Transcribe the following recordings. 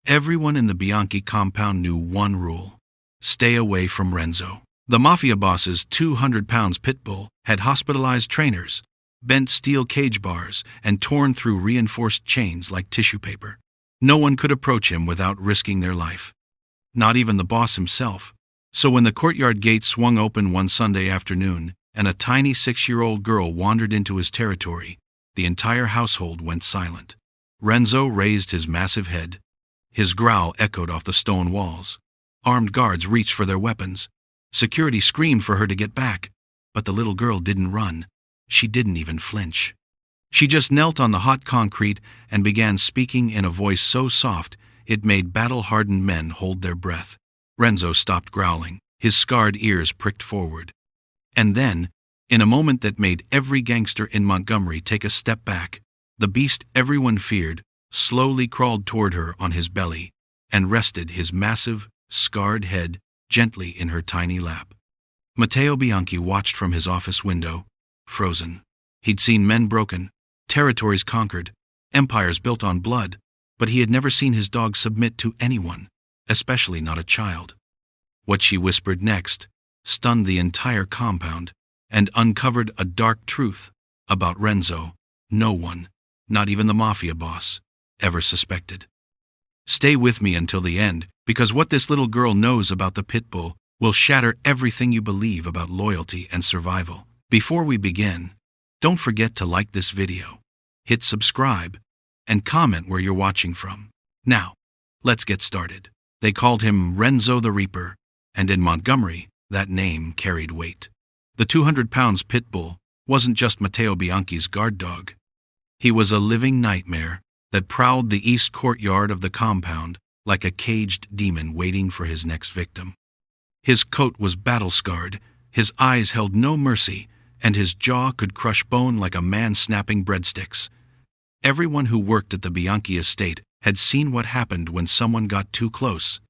Everyone in the Bianchi compound knew one rule: stay away from Renzo. The mafia boss's 200-pound pit bull had hospitalized trainers, bent steel cage bars, and torn through reinforced chains like tissue paper. No one could approach him without risking their life. Not even the boss himself. So when the courtyard gate swung open one Sunday afternoon and a tiny 6-year-old girl wandered into his territory, the entire household went silent. Renzo raised his massive head. His growl echoed off the stone walls. Armed guards reached for their weapons. Security screamed for her to get back, but the little girl didn't run. She didn't even flinch. She just knelt on the hot concrete and began speaking in a voice so soft it made battle-hardened men hold their breath. Renzo stopped growling. His scarred ears pricked forward. And then, in a moment that made every gangster in Montgomery take a step back, the beast everyone feared slowly crawled toward her on his belly and rested his massive, scarred head gently in her tiny lap. Matteo Bianchi watched from his office window, frozen. He'd seen men broken, territories conquered, empires built on blood, but he had never seen his dog submit to anyone, especially not a child. What she whispered next stunned the entire compound and uncovered a dark truth about Renzo no one, not even the mafia boss, ever suspected. Stay with me until the end, because what this little girl knows about the pit bull will shatter everything you believe about loyalty and survival. Before we begin, don't forget to like this video, hit subscribe, and comment where you're watching from. Now, let's get started. They called him Renzo the Reaper, and in Montgomery, that name carried weight. The 200-pound pit bull wasn't just Matteo Bianchi's guard dog. He was a living nightmare that prowled the east courtyard of the compound like a caged demon waiting for his next victim. His coat was battle-scarred, his eyes held no mercy, and his jaw could crush bone like a man snapping breadsticks. Everyone who worked at the Bianchi estate had seen what happened when someone got too close.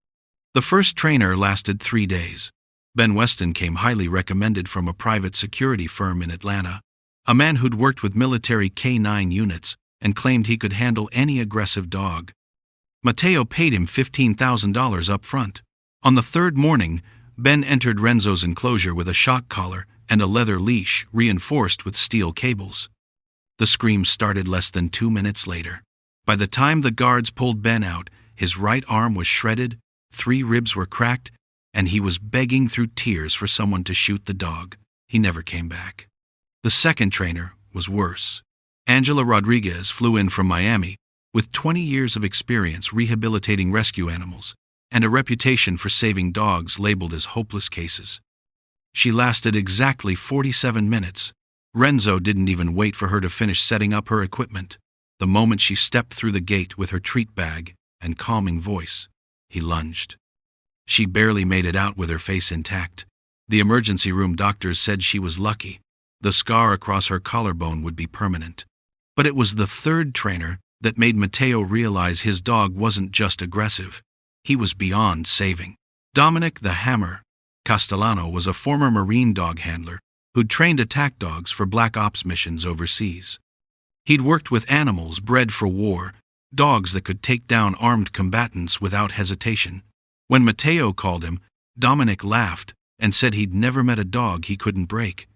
The first trainer lasted 3 days. Ben Weston came highly recommended from a private security firm in Atlanta, a man who'd worked with military K-9 units and claimed he could handle any aggressive dog. Matteo paid him $15,000 up front. On the third morning, Ben entered Renzo's enclosure with a shock collar and a leather leash reinforced with steel cables. The screams started less than 2 minutes later. By the time the guards pulled Ben out, his right arm was shredded, 3 ribs were cracked, and he was begging through tears for someone to shoot the dog. He never came back. The second trainer was worse. Angela Rodriguez flew in from Miami with 20 years of experience rehabilitating rescue animals and a reputation for saving dogs labeled as hopeless cases. She lasted exactly 47 minutes. Renzo didn't even wait for her to finish setting up her equipment. The moment she stepped through the gate with her treat bag and calming voice, he lunged. She barely made it out with her face intact. The emergency room doctors said she was lucky. The scar across her collarbone would be permanent. But it was the third trainer that made Matteo realize his dog wasn't just aggressive. He was beyond saving. Dominic the Hammer Castellano was a former Marine dog handler who'd trained attack dogs for Black Ops missions overseas. He'd worked with animals bred for war, dogs that could take down armed combatants without hesitation. When Matteo called him, Dominic laughed and said he'd never met a dog he couldn't break.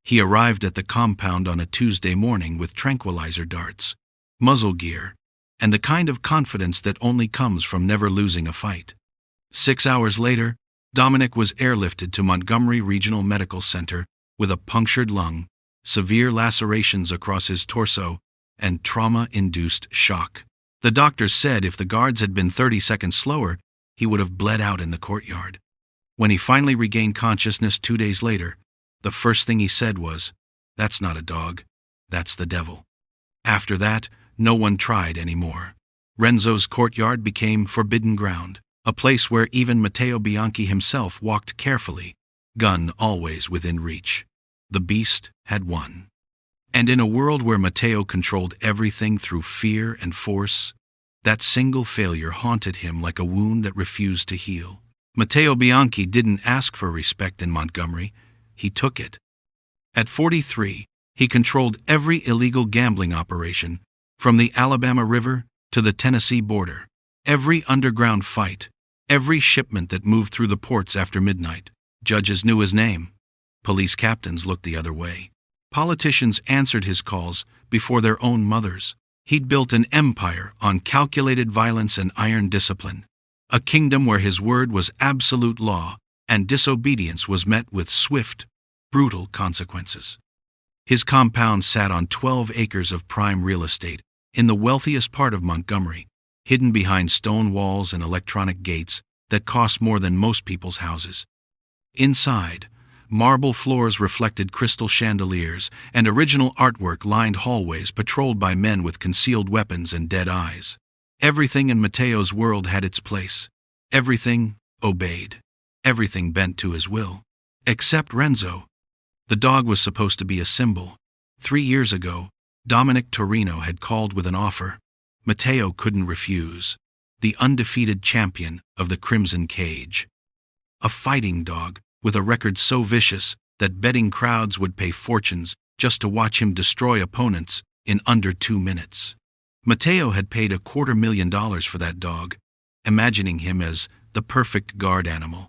He arrived at the compound on a Tuesday morning with tranquilizer darts, muzzle gear, and the kind of confidence that only comes from never losing a fight. 6 hours later, Dominic was airlifted to Montgomery Regional Medical Center with a punctured lung, severe lacerations across his torso, and trauma-induced shock. The doctors said if the guards had been 30 seconds slower, he would have bled out in the courtyard. When he finally regained consciousness 2 days later, the first thing he said was, "That's not a dog, that's the devil." After that, no one tried anymore. Renzo's courtyard became forbidden ground, a place where even Matteo Bianchi himself walked carefully, gun always within reach. The beast had won. And in a world where Matteo controlled everything through fear and force, that single failure haunted him like a wound that refused to heal. Matteo Bianchi didn't ask for respect in Montgomery, he took it. At 43, he controlled every illegal gambling operation, from the Alabama River to the Tennessee border. Every underground fight, every shipment that moved through the ports after midnight, judges knew his name. Police captains looked the other way. Politicians answered his calls before their own mothers. He'd built an empire on calculated violence and iron discipline, a kingdom where his word was absolute law and disobedience was met with swift, brutal consequences. His compound sat on 12 acres of prime real estate in the wealthiest part of Montgomery, hidden behind stone walls and electronic gates that cost more than most people's houses. Inside, marble floors reflected crystal chandeliers, and original artwork lined hallways patrolled by men with concealed weapons and dead eyes. Everything in Matteo's world had its place. Everything obeyed. Everything bent to his will. Except Renzo. The dog was supposed to be a symbol. 3 years ago, Dominic Torino had called with an offer. Matteo couldn't refuse. The undefeated champion of the Crimson Cage. A fighting dog with a record so vicious that betting crowds would pay fortunes just to watch him destroy opponents in under 2 minutes. Matteo had paid $250,000 for that dog, imagining him as the perfect guard animal.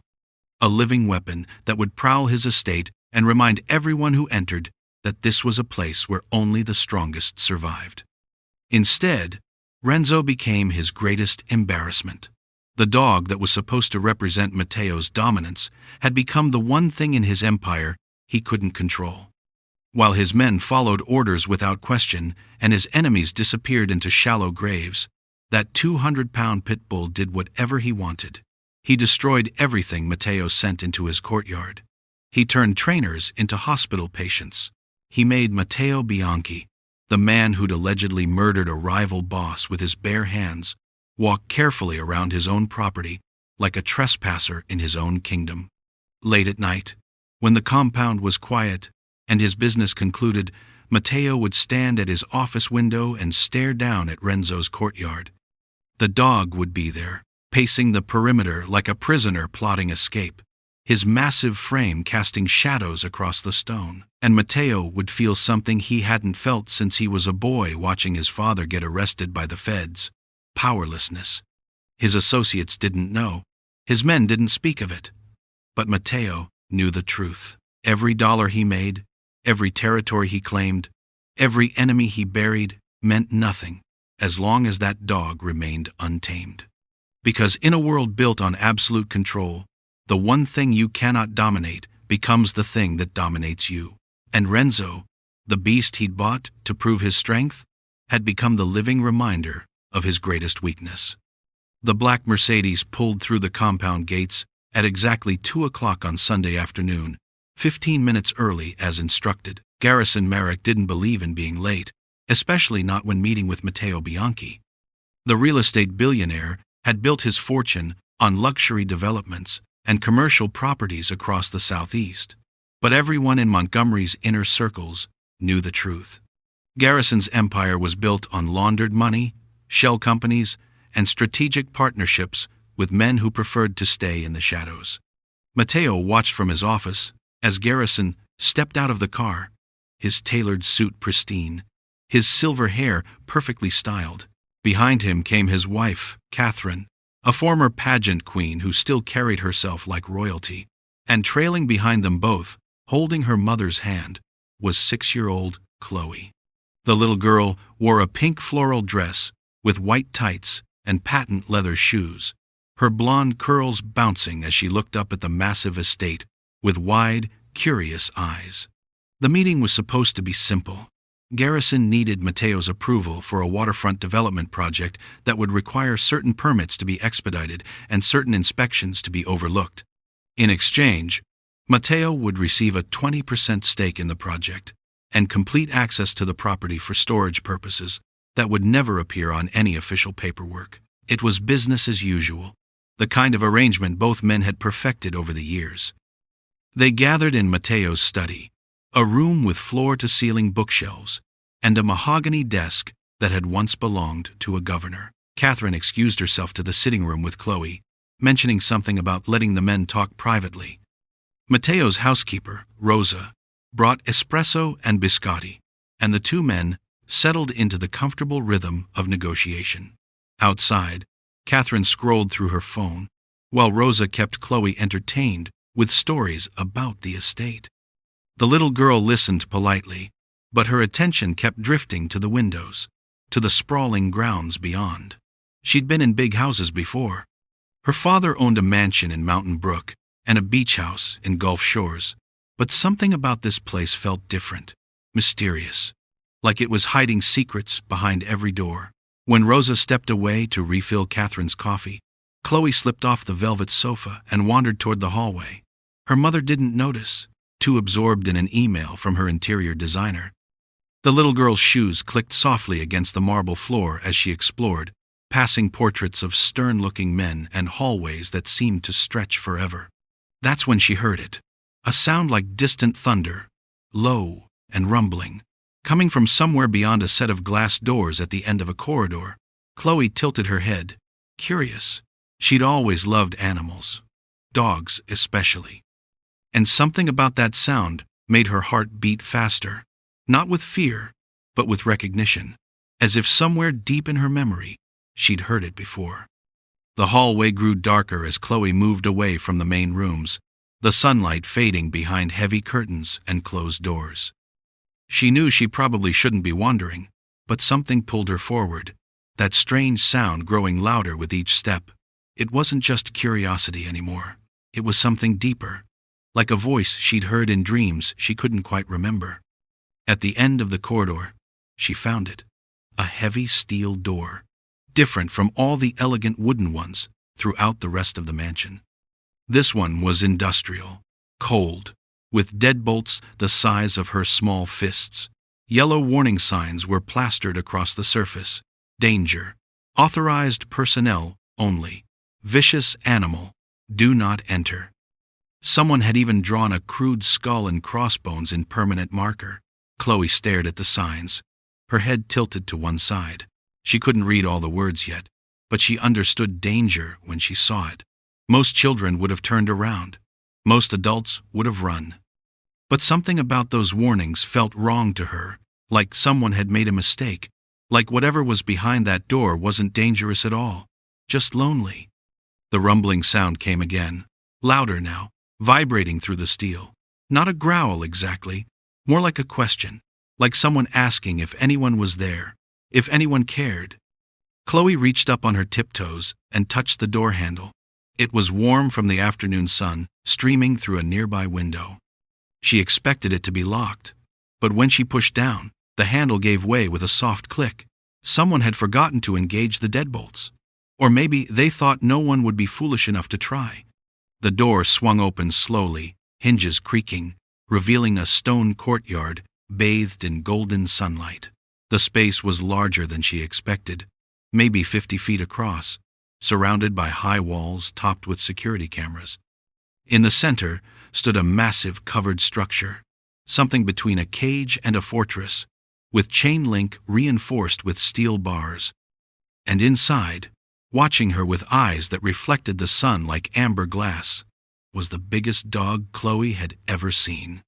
A living weapon that would prowl his estate and remind everyone who entered that this was a place where only the strongest survived. Instead, Renzo became his greatest embarrassment. The dog that was supposed to represent Matteo's dominance had become the one thing in his empire he couldn't control. While his men followed orders without question and his enemies disappeared into shallow graves, that 200-pound pit bull did whatever he wanted. He destroyed everything Matteo sent into his courtyard. He turned trainers into hospital patients. He made Matteo Bianchi, the man who'd allegedly murdered a rival boss with his bare hands, walk carefully around his own property like a trespasser in his own kingdom. Late at night, when the compound was quiet and his business concluded, Matteo would stand at his office window and stare down at Renzo's courtyard. The dog would be there, pacing the perimeter like a prisoner plotting escape, his massive frame casting shadows across the stone. And Matteo would feel something he hadn't felt since he was a boy watching his father get arrested by the feds. Powerlessness. His associates didn't know. His men didn't speak of it. But Matteo knew the truth. Every dollar he made, every territory he claimed, every enemy he buried meant nothing as long as that dog remained untamed. Because in a world built on absolute control, the one thing you cannot dominate becomes the thing that dominates you. And Renzo, the beast he'd bought to prove his strength, had become the living reminder of his greatest weakness. The black Mercedes pulled through the compound gates at exactly 2 o'clock on Sunday afternoon, 15 minutes early as instructed. Garrison Merrick didn't believe in being late, especially not when meeting with Matteo Bianchi. The real estate billionaire had built his fortune on luxury developments and commercial properties across the Southeast. But everyone in Montgomery's inner circles knew the truth. Garrison's empire was built on laundered money, shell companies, and strategic partnerships with men who preferred to stay in the shadows. Matteo watched from his office as Garrison stepped out of the car, his tailored suit pristine, his silver hair perfectly styled. Behind him came his wife, Catherine, a former pageant queen who still carried herself like royalty, and trailing behind them both, holding her mother's hand, was 6-year-old Chloe. The little girl wore a pink floral dress with white tights and patent leather shoes, her blonde curls bouncing as she looked up at the massive estate with wide, curious eyes. The meeting was supposed to be simple. Garrison needed Matteo's approval for a waterfront development project that would require certain permits to be expedited and certain inspections to be overlooked. In exchange, Matteo would receive a 20% stake in the project and complete access to the property for storage purposes that would never appear on any official paperwork. It was business as usual, the kind of arrangement both men had perfected over the years. They gathered in Matteo's study, a room with floor-to-ceiling bookshelves and a mahogany desk that had once belonged to a governor. Catherine excused herself to the sitting room with Chloe, mentioning something about letting the men talk privately. Matteo's housekeeper, Rosa, brought espresso and biscotti, and the two men settled into the comfortable rhythm of negotiation. Outside, Catherine scrolled through her phone, while Rosa kept Chloe entertained with stories about the estate. The little girl listened politely, but her attention kept drifting to the windows, to the sprawling grounds beyond. She'd been in big houses before. Her father owned a mansion in Mountain Brook and a beach house in Gulf Shores, but something about this place felt different, mysterious, like it was hiding secrets behind every door. When Rosa stepped away to refill Catherine's coffee, Chloe slipped off the velvet sofa and wandered toward the hallway. Her mother didn't notice, too absorbed in an email from her interior designer. The little girl's shoes clicked softly against the marble floor as she explored, passing portraits of stern-looking men and hallways that seemed to stretch forever. That's when she heard it, a sound like distant thunder, low and rumbling, coming from somewhere beyond a set of glass doors at the end of a corridor. Chloe tilted her head, curious. She'd always loved animals, dogs especially. And something about that sound made her heart beat faster, not with fear, but with recognition, as if somewhere deep in her memory, she'd heard it before. The hallway grew darker as Chloe moved away from the main rooms, the sunlight fading behind heavy curtains and closed doors. She knew she probably shouldn't be wandering, but something pulled her forward, that strange sound growing louder with each step. It wasn't just curiosity anymore. It was something deeper, like a voice she'd heard in dreams she couldn't quite remember. At the end of the corridor, she found it, a heavy steel door, different from all the elegant wooden ones throughout the rest of the mansion. This one was industrial, cold, with deadbolts the size of her small fists. Yellow warning signs were plastered across the surface. Danger. Authorized personnel only. Vicious animal. Do not enter. Someone had even drawn a crude skull and crossbones in permanent marker. Chloe stared at the signs, her head tilted to one side. She couldn't read all the words yet, but she understood danger when she saw it. Most children would have turned around. Most adults would have run. But something about those warnings felt wrong to her, like someone had made a mistake, like whatever was behind that door wasn't dangerous at all, just lonely. The rumbling sound came again, louder now, vibrating through the steel. Not a growl exactly, more like a question, like someone asking if anyone was there, if anyone cared. Chloe reached up on her tiptoes and touched the door handle. It was warm from the afternoon sun, streaming through a nearby window. She expected it to be locked, but when she pushed down, the handle gave way with a soft click. Someone had forgotten to engage the deadbolts. Or maybe they thought no one would be foolish enough to try. The door swung open slowly, hinges creaking, revealing a stone courtyard bathed in golden sunlight. The space was larger than she expected, maybe 50 feet across, surrounded by high walls topped with security cameras. In the center stood a massive covered structure, something between a cage and a fortress, with chain link reinforced with steel bars. And inside, watching her with eyes that reflected the sun like amber glass, was the biggest dog Chloe had ever seen.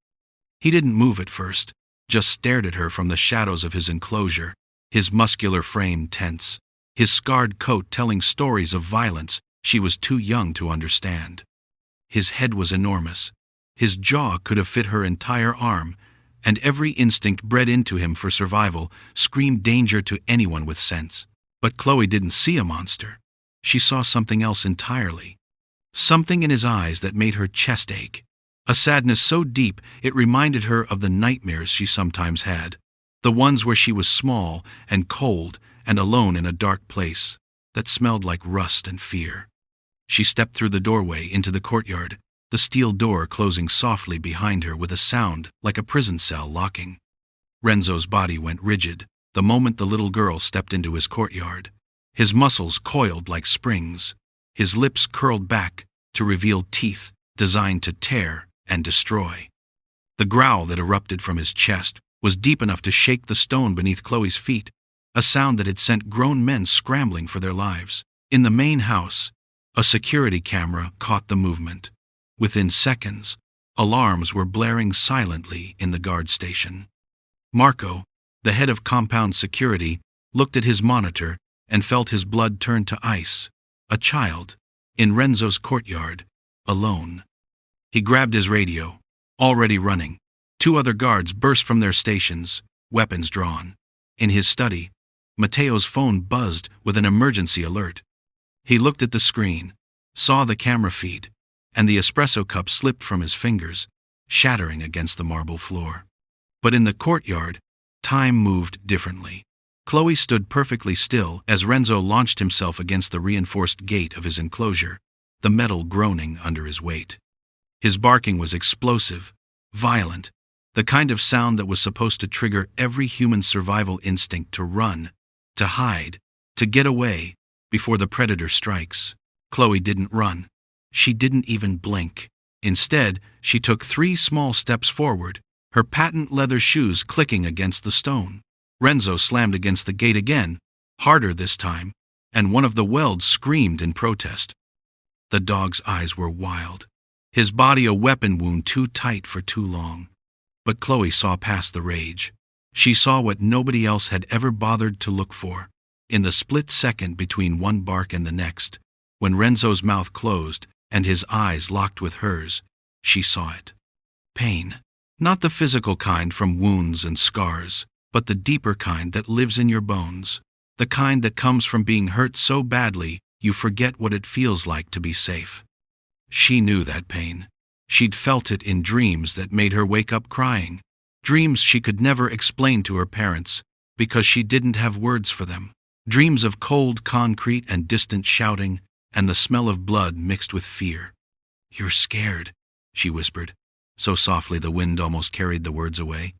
He didn't move at first, just stared at her from the shadows of his enclosure, his muscular frame tense, his scarred coat telling stories of violence she was too young to understand. His head was enormous. His jaw could have fit her entire arm, and every instinct bred into him for survival screamed danger to anyone with sense. But Chloe didn't see a monster. She saw something else entirely. Something in his eyes that made her chest ache. A sadness so deep it reminded her of the nightmares she sometimes had. The ones where she was small and cold and alone in a dark place that smelled like rust and fear. She stepped through the doorway into the courtyard, the steel door closing softly behind her with a sound like a prison cell locking. Renzo's body went rigid the moment the little girl stepped into his courtyard. His muscles coiled like springs, his lips curled back to reveal teeth designed to tear and destroy. The growl that erupted from his chest was deep enough to shake the stone beneath Chloe's feet, a sound that had sent grown men scrambling for their lives. In the main house, a security camera caught the movement. Within seconds, alarms were blaring silently in the guard station. Marco, the head of compound security, looked at his monitor and felt his blood turn to ice. a child, in Renzo's courtyard, alone. He grabbed his radio, already running. 2 other guards burst from their stations, weapons drawn. In his study, Matteo's phone buzzed with an emergency alert. He looked at the screen, saw the camera feed, and the espresso cup slipped from his fingers, shattering against the marble floor. But in the courtyard, time moved differently. Chloe stood perfectly still as Renzo launched himself against the reinforced gate of his enclosure, the metal groaning under his weight. His barking was explosive, violent, the kind of sound that was supposed to trigger every human survival instinct to run, to hide, to get away before the predator strikes. Chloe didn't run. She didn't even blink. Instead, she took 3 small steps forward, her patent leather shoes clicking against the stone. Renzo slammed against the gate again, harder this time, and one of the welds screamed in protest. The dog's eyes were wild, his body a weapon wound too tight for too long. But Chloe saw past the rage. She saw what nobody else had ever bothered to look for. In the split second between one bark and the next, when Renzo's mouth closed and his eyes locked with hers, she saw it. Pain. Not the physical kind from wounds and scars, but the deeper kind that lives in your bones. The kind that comes from being hurt so badly you forget what it feels like to be safe. She knew that pain. She'd felt it in dreams that made her wake up crying. Dreams she could never explain to her parents because she didn't have words for them. Dreams of cold concrete and distant shouting and the smell of blood mixed with fear. "You're scared," she whispered, so softly the wind almost carried the words away.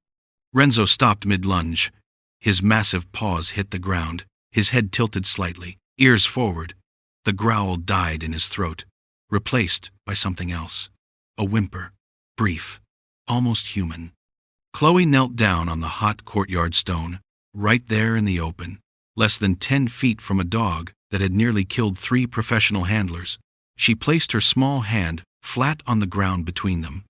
Renzo stopped mid-lunge. His massive paws hit the ground, his head tilted slightly, ears forward. The growl died in his throat, replaced by something else. A whimper, brief, almost human. Chloe knelt down on the hot courtyard stone, right there in the open, less than 10 feet from a dog that had nearly killed 3 professional handlers. She placed her small hand flat on the ground between them.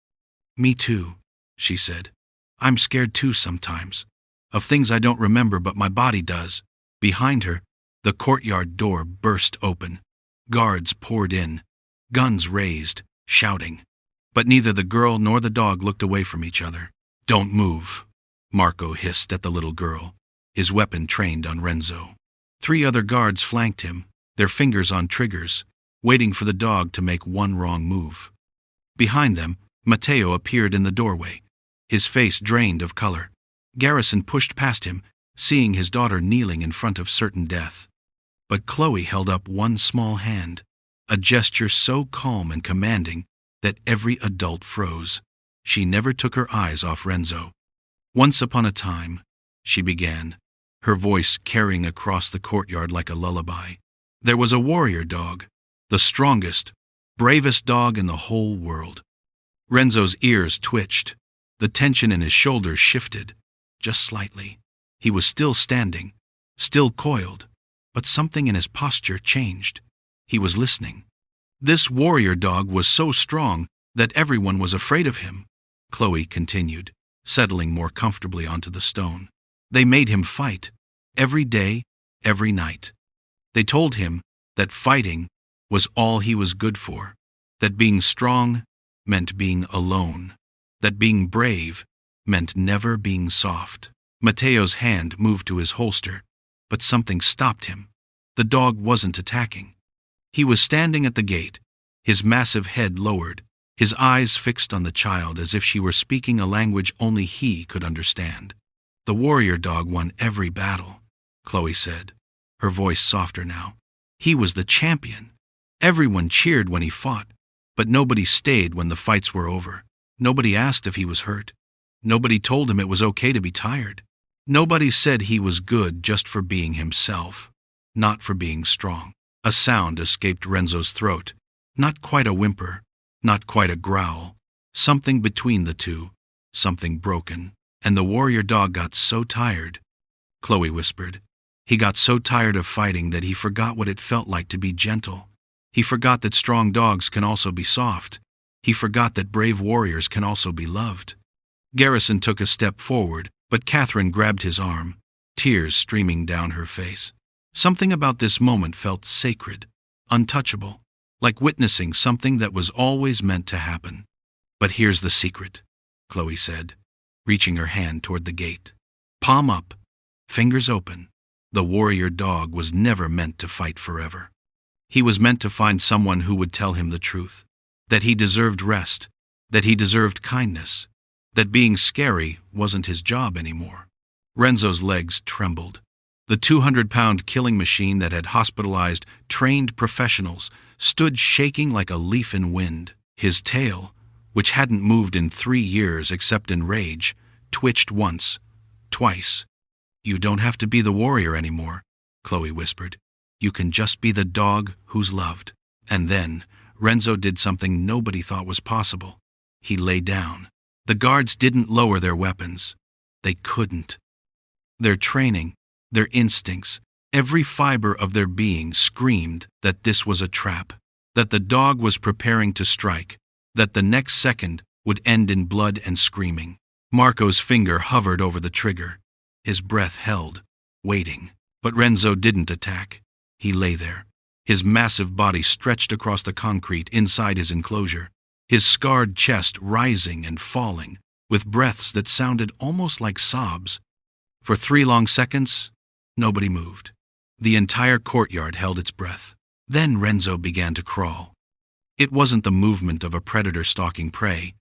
"Me too," she said. "I'm scared too sometimes. Of things I don't remember but my body does." Behind her, the courtyard door burst open. Guards poured in, guns raised, shouting. But neither the girl nor the dog looked away from each other. "Don't move," Marco hissed at the little girl, his weapon trained on Renzo. 3 other guards flanked him, their fingers on triggers, waiting for the dog to make one wrong move. Behind them, Matteo appeared in the doorway, his face drained of color. Garrison pushed past him, seeing his daughter kneeling in front of certain death. But Chloe held up one small hand, a gesture so calm and commanding that every adult froze. She never took her eyes off Renzo. "Once upon a time," she began, her voice carrying across the courtyard like a lullaby, "there was a warrior dog, the strongest, bravest dog in the whole world." Renzo's ears twitched. The tension in his shoulders shifted, just slightly. He was still standing, still coiled, but something in his posture changed. He was listening. This warrior dog was so strong that everyone was afraid of him, Chloe continued, settling more comfortably onto the stone. They made him fight, every day, every night. They told him that fighting was all he was good for, that being strong meant being alone, that being brave meant never being soft. Matteo's hand moved to his holster, but something stopped him. The dog wasn't attacking. He was standing at the gate, his massive head lowered, his eyes fixed on the child as if she were speaking a language only he could understand. "The warrior dog won every battle," Chloe said, her voice softer now. "He was the champion. Everyone cheered when he fought, but nobody stayed when the fights were over. Nobody asked if he was hurt. Nobody told him it was okay to be tired. Nobody said he was good just for being himself, not for being strong." A sound escaped Renzo's throat, not quite a whimper, not quite a growl, something between the two, something broken. "And the warrior dog got so tired," Chloe whispered. "He got so tired of fighting that he forgot what it felt like to be gentle. He forgot that strong dogs can also be soft. He forgot that brave warriors can also be loved." Garrison took a step forward, but Catherine grabbed his arm, tears streaming down her face. Something about this moment felt sacred. untouchable, like witnessing something that was always meant to happen. "But here's the secret," Chloe said, reaching her hand toward the gate. Palm up, fingers open. The warrior dog was never meant to fight forever. He was meant to find someone who would tell him the truth, that he deserved rest, that he deserved kindness, that being scary wasn't his job anymore. Renzo's legs trembled. The 200-pound killing machine that had hospitalized trained professionals stood shaking like a leaf in wind. His tail, which hadn't moved in 3 years except in rage, twitched once, twice. "You don't have to be the warrior anymore," Chloe whispered. "You can just be the dog who's loved." And then Renzo did something nobody thought was possible. He lay down. The guards didn't lower their weapons. They couldn't. Their training, their instincts, every fiber of their being screamed that this was a trap, that the dog was preparing to strike, that the next second would end in blood and screaming. Marco's finger hovered over the trigger. His breath held, waiting. But Renzo didn't attack. He lay there, his massive body stretched across the concrete inside his enclosure, his scarred chest rising and falling, with breaths that sounded almost like sobs. For 3 long seconds, nobody moved. The entire courtyard held its breath. Then Renzo began to crawl. It wasn't the movement of a predator stalking prey.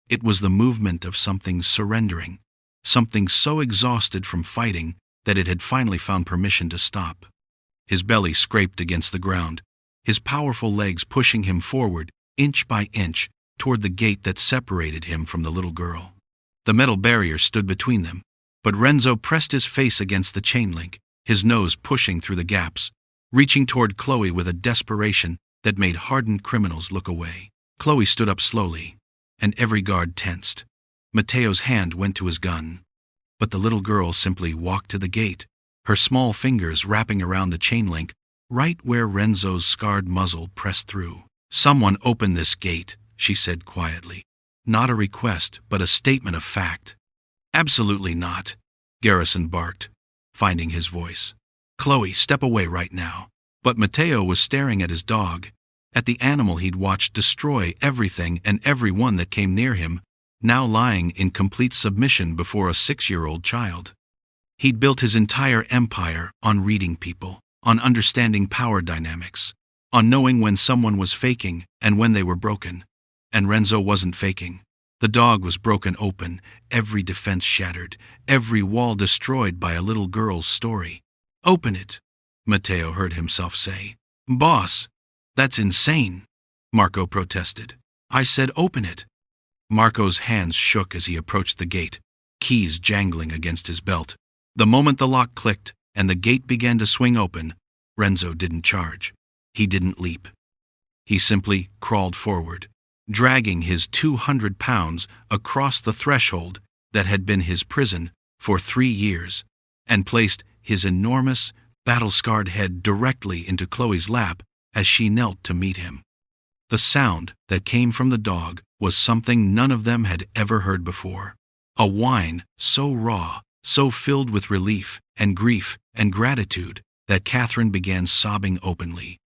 It was the movement of something surrendering, something so exhausted from fighting that it had finally found permission to stop. His belly scraped against the ground, his powerful legs pushing him forward, inch by inch, toward the gate that separated him from the little girl. The metal barrier stood between them, but Renzo pressed his face against the chain link, his nose pushing through the gaps, reaching toward Chloe with a desperation that made hardened criminals look away. Chloe stood up slowly, and every guard tensed. Mateo's hand went to his gun, but the little girl simply walked to the gate, her small fingers wrapping around the chain link, right where Renzo's scarred muzzle pressed through. "Someone open this gate," she said quietly. Not a request, but a statement of fact. "Absolutely not," Garrison barked, finding his voice. "Chloe, step away right now." But Mateo was staring at his dog, at the animal he'd watched destroy everything and everyone that came near him, now lying in complete submission before a 6-year-old child. He'd built his entire empire on reading people, on understanding power dynamics, on knowing when someone was faking and when they were broken. And Renzo wasn't faking. The dog was broken open, every defense shattered, every wall destroyed by a little girl's story. "Open it," Mateo heard himself say. "Boss, that's insane," Marco protested. "I said open it." Marco's hands shook as he approached the gate, keys jangling against his belt. The moment the lock clicked and the gate began to swing open, Renzo didn't charge. He didn't leap. He simply crawled forward, dragging his 200 pounds across the threshold that had been his prison for 3 years, and placed his enormous, battle-scarred head directly into Chloe's lap as she knelt to meet him. The sound that came from the dog was something none of them had ever heard before. A whine so raw, so filled with relief and grief and gratitude that Catherine began sobbing openly.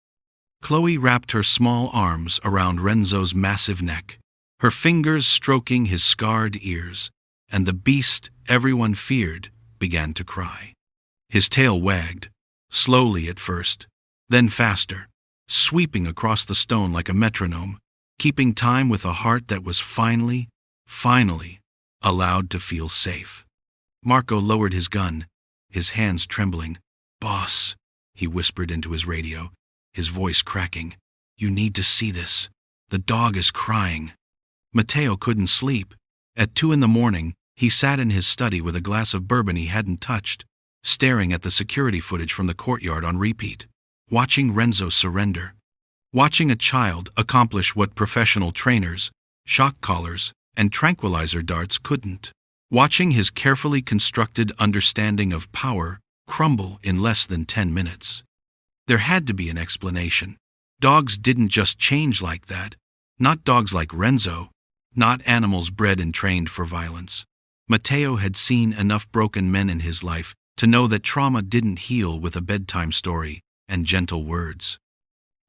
Chloe wrapped her small arms around Renzo's massive neck, her fingers stroking his scarred ears, and the beast everyone feared began to cry. His tail wagged, slowly at first, then faster, sweeping across the stone like a metronome, keeping time with a heart that was finally allowed to feel safe. Marco lowered his gun, his hands trembling. "Boss," he whispered into his radio, his voice cracking, "you need to see this. The dog is crying." Mateo couldn't sleep. At 2 a.m, he sat in his study with a glass of bourbon he hadn't touched, staring at the security footage from the courtyard on repeat, watching Renzo surrender, watching a child accomplish what professional trainers, shock collars, and tranquilizer darts couldn't, watching his carefully constructed understanding of power crumble in less than 10 minutes. There had to be an explanation. Dogs didn't just change like that. Not dogs like Renzo. Not animals bred and trained for violence. Mateo had seen enough broken men in his life to know that trauma didn't heal with a bedtime story and gentle words.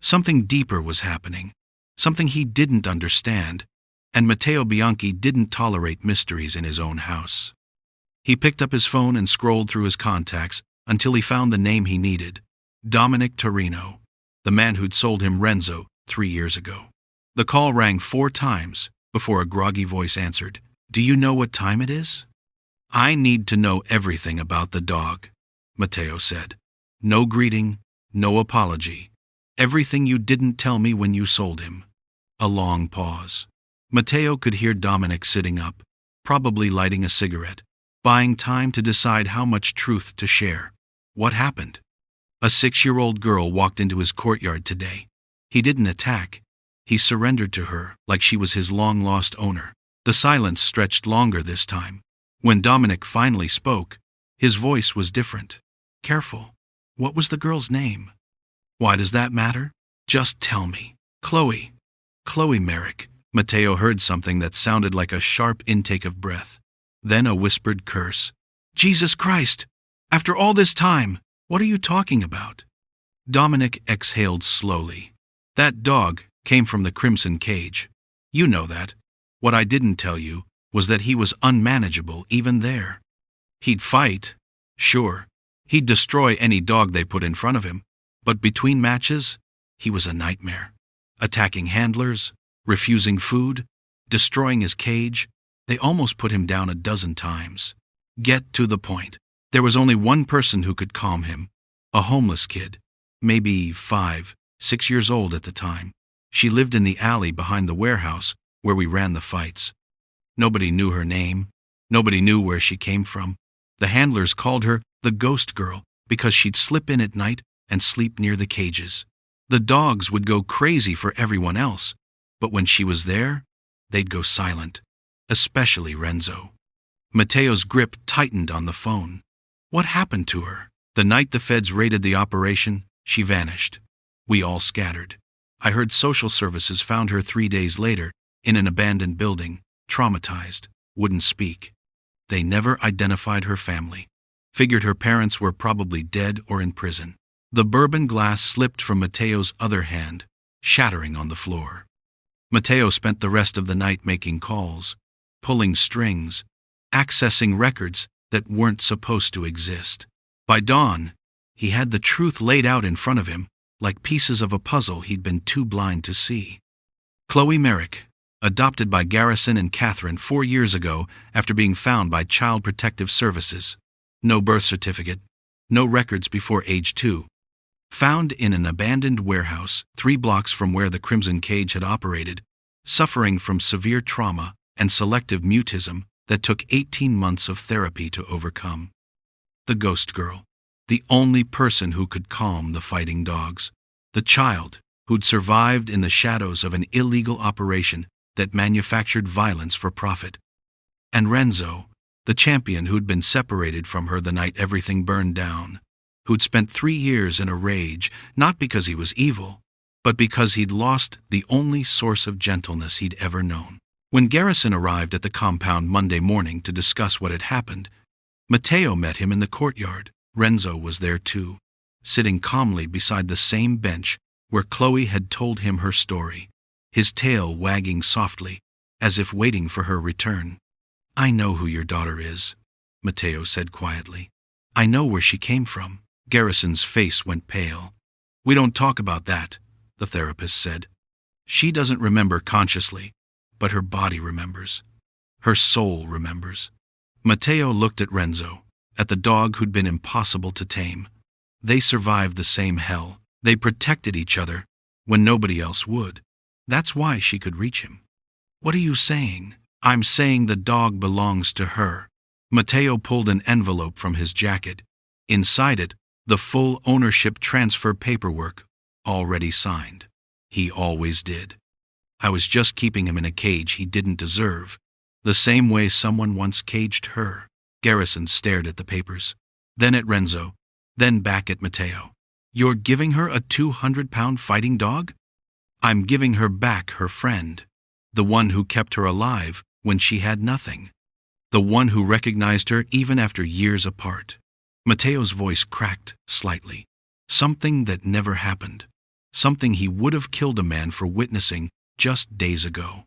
Something deeper was happening, something he didn't understand, and Matteo Bianchi didn't tolerate mysteries in his own house. He picked up his phone and scrolled through his contacts until he found the name he needed: Dominic Torino, the man who'd sold him Renzo 3 years ago. The call rang 4 times before a groggy voice answered. "Do you know what time it is?" "I need to know everything about the dog," Matteo said. "No greeting, no apology. Everything you didn't tell me when you sold him." A long pause. Matteo could hear Dominic sitting up, probably lighting a cigarette, buying time to decide how much truth to share. What happened? A 6-year-old girl walked into his courtyard today. He didn't attack. He surrendered to her like she was his long-lost owner. The silence stretched longer this time. When Dominic finally spoke, his voice was different. Careful. What was the girl's name? "Why does that matter? Just tell me." "Chloe. Chloe Merrick." Matteo heard something that sounded like a sharp intake of breath. Then a whispered curse. "Jesus Christ! After all this time, what are you talking about?" Dominic exhaled slowly. "That dog came from the Crimson Cage. You know that. What I didn't tell you was that he was unmanageable even there. He'd fight, sure. He'd destroy any dog they put in front of him. But between matches, he was a nightmare. Attacking handlers, refusing food, destroying his cage. They almost put him down a dozen times. Get to the point. There was only one person who could calm him. A homeless kid, maybe 5, 6 years old at the time. She lived in the alley behind the warehouse where we ran the fights. Nobody knew her name. Nobody knew where she came from. The handlers called her the Ghost Girl because she'd slip in at night and sleep near the cages. The dogs would go crazy for everyone else, but when she was there, they'd go silent, especially Renzo. Matteo's grip tightened on the phone. What happened to her? The night the feds raided the operation, she vanished. We all scattered. I heard social services found her 3 days later in an abandoned building, traumatized, wouldn't speak. They never identified her family. Figured her parents were probably dead or in prison. The bourbon glass slipped from Matteo's other hand, shattering on the floor. Matteo spent the rest of the night making calls, pulling strings, accessing records that weren't supposed to exist. By dawn, he had the truth laid out in front of him, like pieces of a puzzle he'd been too blind to see. Chloe Merrick, adopted by Garrison and Catherine 4 years ago after being found by Child Protective Services. No birth certificate, no records before age 2. Found in an abandoned warehouse 3 blocks from where the Crimson Cage had operated, suffering from severe trauma and selective mutism that took 18 months of therapy to overcome. The Ghost Girl, the only person who could calm the fighting dogs. The child who'd survived in the shadows of an illegal operation that manufactured violence for profit. And Renzo, the champion who'd been separated from her the night everything burned down, who'd spent 3 years in a rage, not because he was evil, but because he'd lost the only source of gentleness he'd ever known. When Garrison arrived at the compound Monday morning to discuss what had happened, Matteo met him in the courtyard. Renzo was there too, sitting calmly beside the same bench where Chloe had told him her story, his tail wagging softly, as if waiting for her return. "I know who your daughter is," Matteo said quietly. "I know where she came from." Garrison's face went pale. "We don't talk about that," the therapist said. "She doesn't remember consciously, but her body remembers. Her soul remembers." Matteo looked at Renzo, at the dog who'd been impossible to tame. They survived the same hell. They protected each other when nobody else would. That's why she could reach him. "What are you saying?" "I'm saying the dog belongs to her." Matteo pulled an envelope from his jacket. Inside it, the full ownership transfer paperwork, already signed. He always did. "I was just keeping him in a cage he didn't deserve, the same way someone once caged her." Garrison stared at the papers, then at Renzo, then back at Matteo. "You're giving her a 200-pound fighting dog?" "I'm giving her back her friend, the one who kept her alive when she had nothing, the one who recognized her even after years apart." Matteo's voice cracked slightly. Something that never happened. something he would have killed a man for witnessing just days ago.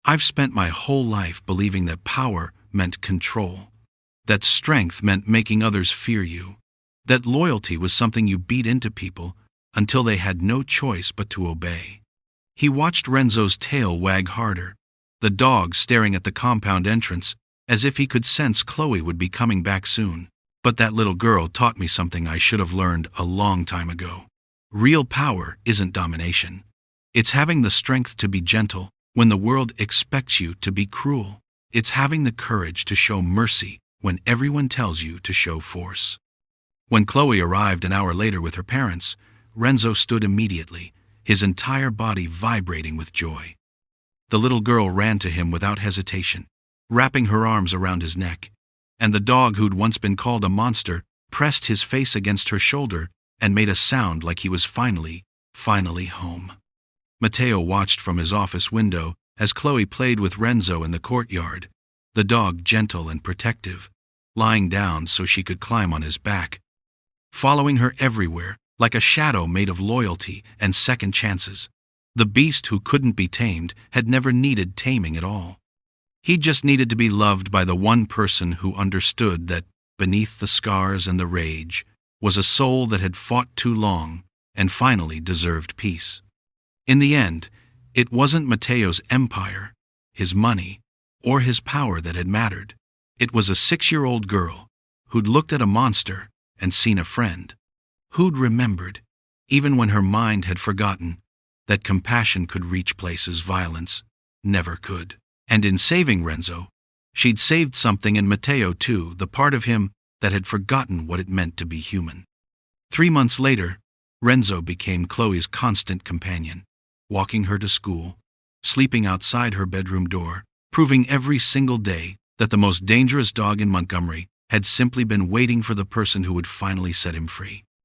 I've spent my whole life believing that power meant control, that strength meant making others fear you, that loyalty was something you beat into people until they had no choice but to obey. He watched Renzo's tail wag harder, the dog staring at the compound entrance as if he could sense Chloe would be coming back soon. But that little girl taught me something I should have learned a long time ago. Real power isn't domination. It's having the strength to be gentle when the world expects you to be cruel. It's having the courage to show mercy when everyone tells you to show force. When Chloe arrived an hour later with her parents, Renzo stood immediately, his entire body vibrating with joy. The little girl ran to him without hesitation, wrapping her arms around his neck, and the dog who'd once been called a monster pressed his face against her shoulder and made a sound like he was finally home. Matteo watched from his office window as Chloe played with Renzo in the courtyard, the dog gentle and protective, lying down so she could climb on his back, following her everywhere like a shadow made of loyalty and second chances. The beast who couldn't be tamed had never needed taming at all. He just needed to be loved by the one person who understood that, beneath the scars and the rage, was a soul that had fought too long and finally deserved peace. In the end, it wasn't Matteo's empire, his money, or his power that had mattered. It was a 6-year-old girl who'd looked at a monster and seen a friend, who'd remembered, even when her mind had forgotten, that compassion could reach places violence never could. And in saving Renzo, she'd saved something in Matteo too, the part of him that had forgotten what it meant to be human. 3 months later, Renzo became Chloe's constant companion, walking her to school, sleeping outside her bedroom door, proving every single day that the most dangerous dog in Montgomery had simply been waiting for the person who would finally set him free.